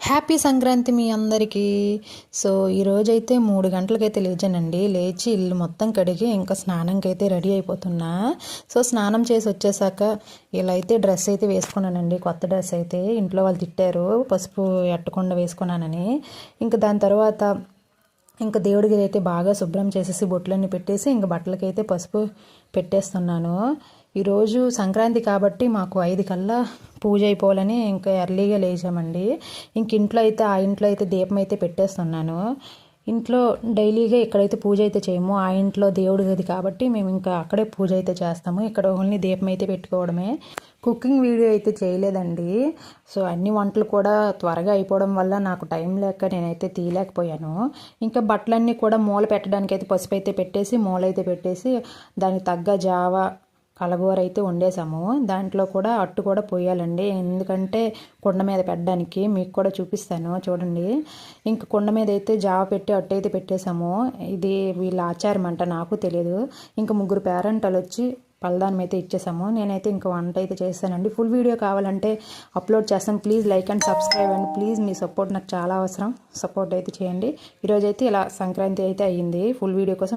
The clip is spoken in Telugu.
హ్యాపీ సంక్రాంతి మీ అందరికీ. సో ఈరోజైతే 3 గంటలకైతే లేచానండి. లేచి ఇల్లు మొత్తం కడిగి ఇంకా స్నానంకైతే రెడీ అయిపోతున్నా. సో స్నానం చేసి వచ్చేసాక ఇలా అయితే డ్రెస్ అయితే వేసుకున్నానండి. కొత్త డ్రెస్ అయితే ఇంట్లో వాళ్ళు తిట్టారు పసుపు ఎట్టకుండా వేసుకున్నానని. ఇంకా దాని తర్వాత ఇంకా దేవుడికి అయితే బాగా శుభ్రం చేసేసి బొట్లన్నీ పెట్టేసి ఇంకా బట్టలకైతే పసుపు పెట్టేస్తున్నాను. ఈరోజు సంక్రాంతి కాబట్టి మాకు 5 కల్లా పూజ అయిపోవాలని ఇంకా ఎర్లీగా లేచామండి. ఇంక ఇంట్లో అయితే ఆ ఇంట్లో అయితే దీపం అయితే పెట్టేస్తున్నాను. ఇంట్లో డైలీగా ఇక్కడైతే పూజ అయితే చేయము. ఆ ఇంట్లో దేవుడి గది కాబట్టి మేము ఇంకా అక్కడే పూజ అయితే చేస్తాము. ఇక్కడ ఓన్లీ దీపం అయితే పెట్టుకోవడమే. కుకింగ్ వీడియో అయితే చేయలేదండి. సో అన్ని వంటలు కూడా త్వరగా అయిపోవడం వల్ల నాకు టైం లేక నేనైతే తీయలేకపోయాను. ఇంకా బట్టలన్నీ కూడా మూల పెట్టడానికి అయితే పసుపు అయితే పెట్టేసి మూల అయితే పెట్టేసి దానికి తగ్గ జావా కలగూర అయితే వండేసాము. దాంట్లో కూడా అట్టు కూడా పోయాలండి, ఎందుకంటే కుండ మీద పెట్టడానికి. మీకు కూడా చూపిస్తాను చూడండి. ఇంక కుండ మీద అయితే జావ పెట్టి అట్టు అయితే పెట్టేసాము. ఇది వీళ్ళ ఆచారం అంట, నాకు తెలియదు. ఇంకా 3 పేరెంటలు వచ్చి పలదానం అయితే ఇచ్చేసాము. నేనైతే ఇంకా వంట అయితే చేస్తానండి. ఫుల్ వీడియో కావాలంటే అప్లోడ్ చేస్తాను. ప్లీజ్ లైక్ అండ్ సబ్స్క్రైబ్ అండి. ప్లీజ్ మీ సపోర్ట్ నాకు చాలా అవసరం. సపోర్ట్ అయితే చేయండి. ఈరోజైతే ఇలా సంక్రాంతి అయితే అయ్యింది. ఫుల్ వీడియో కోసం